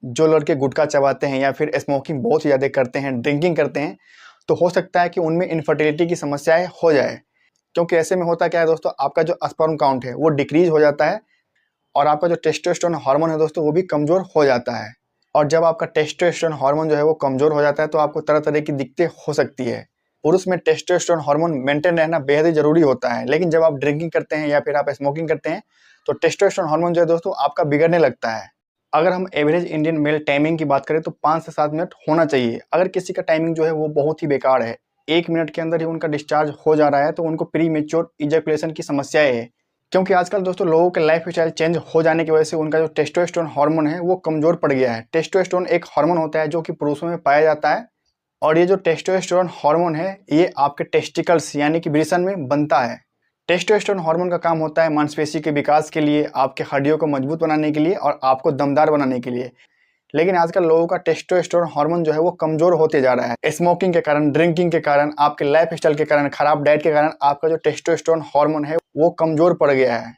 जो लड़के गुटखा चबाते हैं या फिर स्मोकिंग बहुत ही ज़्यादा करते हैं, ड्रिंकिंग करते हैं, तो हो सकता है कि उनमें इनफर्टिलिटी की समस्याएं हो जाए। क्योंकि ऐसे में होता क्या है दोस्तों, आपका जो स्पर्म काउंट है वो डिक्रीज हो जाता है और आपका जो टेस्टोस्टेरोन हार्मोन है दोस्तों वो भी कमज़ोर हो जाता है। और जब आपका टेस्टोस्टेरोन हार्मोन जो है वो कमज़ोर हो जाता है तो आपको तरह तरह की दिक्कतें हो सकती है। पुरुष में टेस्टोस्टेरोन हार्मोन मेंटेन रहना बेहद ही ज़रूरी होता है, लेकिन जब आप ड्रिंकिंग करते हैं या फिर आप स्मोकिंग करते हैं तो टेस्टोस्टेरोन हार्मोन जो है दोस्तों आपका बिगड़ने लगता है। अगर हम एवरेज इंडियन मेल टाइमिंग की बात करें तो 5 से 7 मिनट होना चाहिए। अगर किसी का टाइमिंग जो है वो बहुत ही बेकार है, 1 मिनट के अंदर ही उनका डिस्चार्ज हो जा रहा है, तो उनको प्री मैच्योर इजैकुलेशन की समस्याएं है। क्योंकि आजकल दोस्तों लोगों के लाइफ स्टाइल चेंज हो जाने की वजह से उनका जो टेस्टोस्टेरोन हार्मोन है वो कमज़ोर पड़ गया है। टेस्टोस्टेरोन एक हार्मोन होता है जो कि पुरुषों में पाया जाता है, और ये जो टेस्टोस्टेरोन हार्मोन है ये आपके टेस्टिकल्स यानी कि वृषण में बनता है। टेस्टोस्टेरोन हार्मोन का काम होता है मांसपेशी के विकास के लिए, आपके हड्डियों को मजबूत बनाने के लिए और आपको दमदार बनाने के लिए। लेकिन आजकल लोगों का टेस्टोस्टेरोन हार्मोन जो है वो कमज़ोर होते जा रहा है। स्मोकिंग के कारण, ड्रिंकिंग के कारण, आपके लाइफ स्टाइल के कारण, खराब डाइट के कारण आपका जो टेस्टोस्टेरोन हार्मोन है वो कमज़ोर पड़ गया है।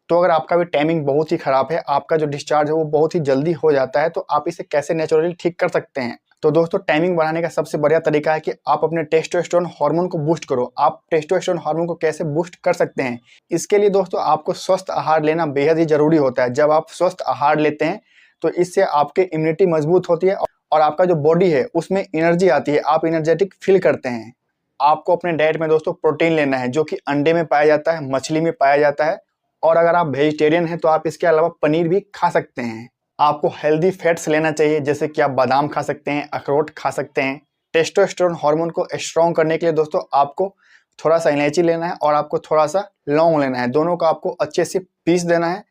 तो अगर आपका भी टाइमिंग बहुत ही ख़राब है, आपका जो डिस्चार्ज है वो बहुत ही जल्दी हो जाता है, तो आप इसे कैसे नेचुरली ठीक कर सकते हैं? तो दोस्तों टाइमिंग बढ़ाने का सबसे बढ़िया तरीका है कि आप अपने टेस्टोस्टेरोन हार्मोन को बूस्ट करो। आप टेस्टोस्टेरोन हार्मोन को कैसे बूस्ट कर सकते हैं? इसके लिए दोस्तों आपको स्वस्थ आहार लेना बेहद ही ज़रूरी होता है। जब आप स्वस्थ आहार लेते हैं तो इससे आपकी इम्यूनिटी मजबूत होती है और आपका जो बॉडी है उसमें एनर्जी आती है, आप एनर्जेटिक फील करते हैं। आपको अपने डाइट में दोस्तों प्रोटीन लेना है जो कि अंडे में पाया जाता है, मछली में पाया जाता है, और अगर आप वेजिटेरियन हैं तो आप इसके अलावा पनीर भी खा सकते हैं। आपको हेल्दी फैट्स लेना चाहिए, जैसे कि आप बादाम खा सकते हैं, अखरोट खा सकते हैं। टेस्टोस्टेरोन हार्मोन को स्ट्रॉन्ग करने के लिए दोस्तों आपको थोड़ा सा इलायची लेना है और आपको थोड़ा सा लौंग लेना है। दोनों को आपको अच्छे से पीस देना है।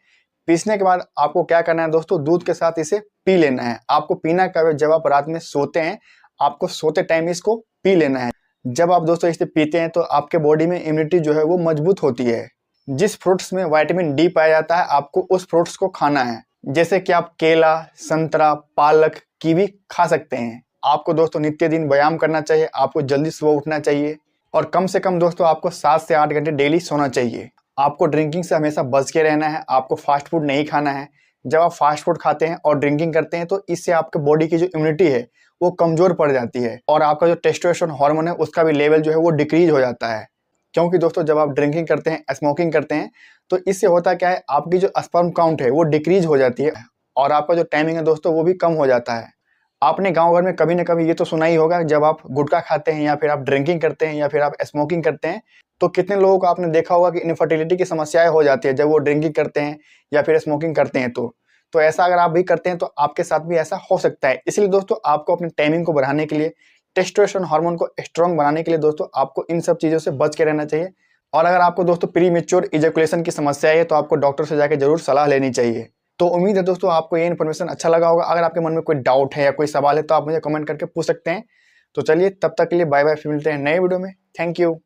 पीसने के बाद आपको क्या करना है दोस्तों, दूध के साथ इसे पी लेना है। आपको पीना कब है? जब आप रात में सोते हैं, आपको सोते टाइम इसको पी लेना है। जब आप दोस्तों इसे पीते हैं तो आपके बॉडी में इम्यूनिटी जो है वो मजबूत होती है। जिस फ्रूट्स में विटामिन डी पाया जाता है आपको उस फ्रूट्स को खाना है, जैसे कि आप केला, संतरा, पालक, कीवी खा सकते हैं। आपको दोस्तों नित्य दिन व्यायाम करना चाहिए, आपको जल्दी सुबह उठना चाहिए और कम से कम दोस्तों आपको 7 से 8 घंटे डेली सोना चाहिए। आपको ड्रिंकिंग से हमेशा बच के रहना है, आपको फास्ट फूड नहीं खाना है। जब आप फास्ट फूड खाते हैं और ड्रिंकिंग करते हैं तो इससे आपके बॉडी की जो इम्यूनिटी है वो कमज़ोर पड़ जाती है और आपका जो टेस्टोस्टेरोन हार्मोन है उसका भी लेवल जो है वो डिक्रीज हो जाता है। क्योंकि दोस्तों जब आप ड्रिंकिंग करते हैं, स्मोकिंग करते हैं, तो इससे होता क्या है, आपकी जो स्पर्म काउंट है वो डिक्रीज हो जाती है और आपका जो टाइमिंग है दोस्तों वो भी कम हो जाता है। आपने गांव घर में कभी न कभी ये तो सुना ही होगा, जब आप गुटखा खाते हैं या फिर आप ड्रिंकिंग करते हैं या फिर आप स्मोकिंग करते हैं तो कितने लोगों को आपने देखा होगा कि इनफर्टिलिटी की समस्याएं हो जाती है जब वो ड्रिंकिंग करते हैं या फिर स्मोकिंग करते हैं। तो ऐसा अगर आप भी करते हैं तो आपके साथ भी ऐसा हो सकता है। इसलिए दोस्तों आपको अपने टाइमिंग को बढ़ाने के लिए, टेस्टोस्टेरोन हार्मोन को स्ट्रॉन्ग बनाने के लिए दोस्तों आपको इन सब चीज़ों से बच के रहना चाहिए। और अगर आपको दोस्तों प्री मैच्योर इजैकुलेशन की समस्या है तो आपको डॉक्टर से जाकर जरूर सलाह लेनी चाहिए। तो उम्मीद है दोस्तों आपको ये इन्फॉर्मेशन अच्छा लगा होगा। अगर आपके मन में कोई डाउट है या कोई सवाल है तो आप मुझे कमेंट करके पूछ सकते हैं। तो चलिए तब तक के लिए बाय बाय, फिर मिलते हैं नए वीडियो में। Thank you.